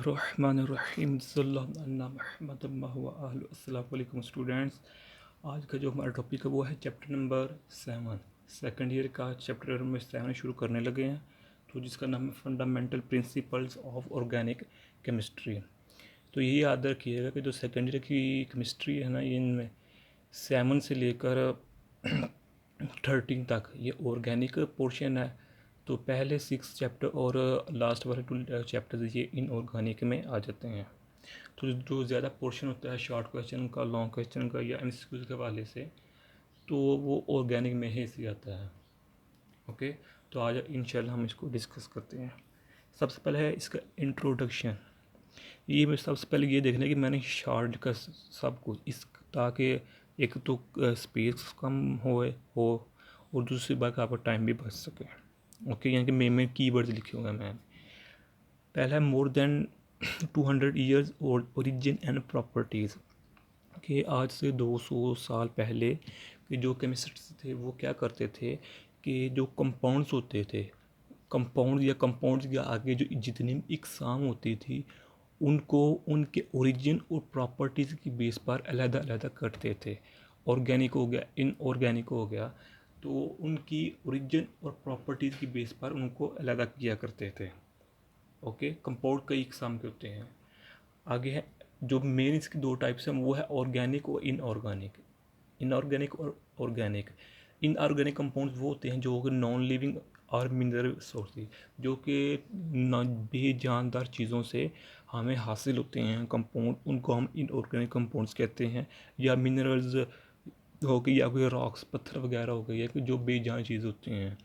बिस्मिल्लाहिर्रहमानिर्रहीम अस्सलाम वालेकुम स्टूडेंट्स। आज का जो हमारा टॉपिक है वो है चैप्टर नंबर 7, सेकंड ईयर का चैप्टर नंबर 7 शुरू करने लगे हैं, तो जिसका नाम है fundamental principles of organic chemistry. तो यही याद रखिएगा कि जो सेकंड ईयर की केमिस्ट्री है ना, इनमें 7 से लेकर 13 तक ये ऑर्गेनिक पोर्शन है। तो पहले 6 चैप्टर और लास्ट वाले 2 चैप्टर्स ये इनऑर्गेनिक में आ जाते हैं। तो जो ज़्यादा पोर्शन होता है शॉर्ट क्वेश्चन का, लॉन्ग क्वेश्चन का या एमसीक्यूज के हवाले से, तो वो ऑर्गेनिक में ही से आता है। ओके, तो आज इंशाल्लाह हम इसको डिस्कस करते हैं। सबसे पहले है इसका इंट्रोडक्शन। ये मैं सबसे पहले ये देखना कि मैंने शॉर्ट का सब कुछ इस, ताकि एक तो स्पेस कम हो और दूसरी बात आपका टाइम भी बच सके। ओके, यानी कि मेन कीवर्ड्स लिखे हुए हैं मैंने। पहला है more than 200 years origin and properties, कि आज से 200 साल पहले कि जो केमिस्ट्स थे वो क्या करते थे कि जो कंपाउंड्स होते थे, कंपाउंड्स या आगे जो जितनी इकसाम होती थी उनको उनके ओरिजिन और प्रॉपर्टीज़ की बेस पर अलग-अलग करते थे। ऑर्गेनिक हो गया, इनऑर्गेनिक हो गया, तो उनकी ओरिजिन और प्रॉपर्टीज़ की बेस पर उनको अलग किया करते थे। ओके, कंपाउंड कई इकसाम के होते हैं। आगे है जो मेन इसकी 2 टाइप्स हैं, वो है ऑर्गेनिक और इनऑर्गेनिक। इनऑर्गेनिक और ऑर्गेनिक। इनऑर्गेनिक कंपाउंड्स वो होते हैं जो कि नॉन लिविंग और मिनरल सोर्सेज, जो कि बेजानदार चीज़ों से हमें हासिल होते हैं कंपाउंड, उनको हम इनऑर्गेनिक कंपाउंड्स कहते हैं। या मिनरल्स हो गई या कोई रॉक्स, पत्थर वगैरह हो गई, या कि जो बेजान चीज़ होती हैं।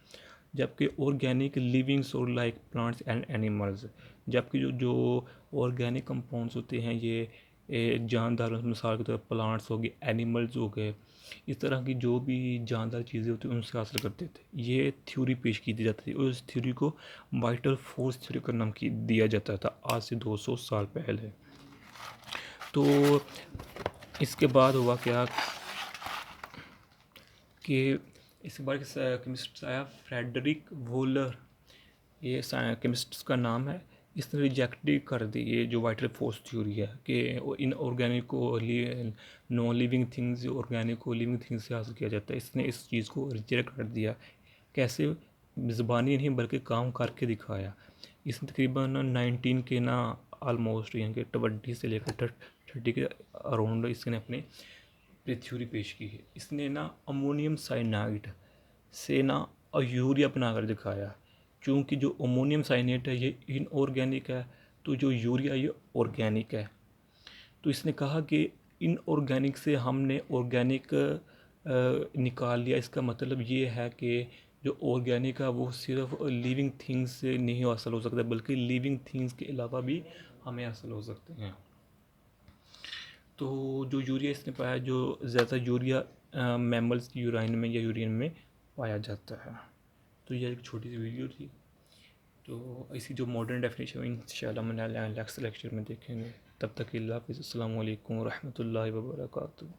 जबकि organic living source like plants and animals. जबकि जो ऑर्गेनिक कंपाउंड्स होते हैं ये जानदार, मिसाल के तौर पर प्लांट्स हो गए, एनिमल्स हो गए, इस तरह की जो भी जानदार चीज़ें होती हैं उनसे हासिल करते थे। ये थ्योरी पेश की जाती थी और इस थ्योरी को वाइटल फोर्स थ्योरी का नाम दिया जाता था आज से 200 साल पहले। तो इसके बाद हुआ क्या कि इसके बाद केमिस्ट आया फ्रेडरिक वोलर, ये केमिस्ट का नाम है। इसने रिजेक्ट कर दी ये जो वाइटल फोर्स थ्योरी है कि इन ऑर्गेनिक को नॉन लिविंग थिंग्स ऑर्गेनिक को लिविंग थिंग्स से हासिल किया जाता है। इसने इस चीज़ को रिजेक्ट कर दिया। कैसे? ज़बानी नहीं बल्कि काम करके दिखाया। इसने तकरीबन 19 के ना आलमोस्ट, यानी कि 20 से लेकर 30 के अराउंड इसने अपने थ्योरी पेश की है। इसने ना अमोनियम साइनाइड से ना यूरिया बनाकर दिखाया। क्योंकि जो अमोनियम साइनेट है ये इनऑर्गेनिक है, तो जो यूरिया ये ऑर्गेनिक है। तो इसने कहा कि इनऑर्गेनिक से हमने ऑर्गेनिक निकाल लिया। इसका मतलब ये है कि जो ऑर्गेनिक है वो सिर्फ लिविंग थिंग्स से नहीं हासिल हो सकता, बल्कि लिविंग थिंग्स के अलावा भी हमें हासिल हो सकते हैं। तो जो यूरिया इसने पाया, जो ज़्यादा यूरिया मैमल्स की यूराइन में या यूरिन में पाया जाता है। तो यह एक छोटी सी वीडियो थी। तो इसी जो मॉडर्न डेफिनेशन इंशाल्लाह हम नेक्स्ट लेक्चर में देखेंगे। तब तक अल्लाह हाफ़िज़, अस्सलामु अलैकुम व रहमतुल्लाहि व बरकातुहू।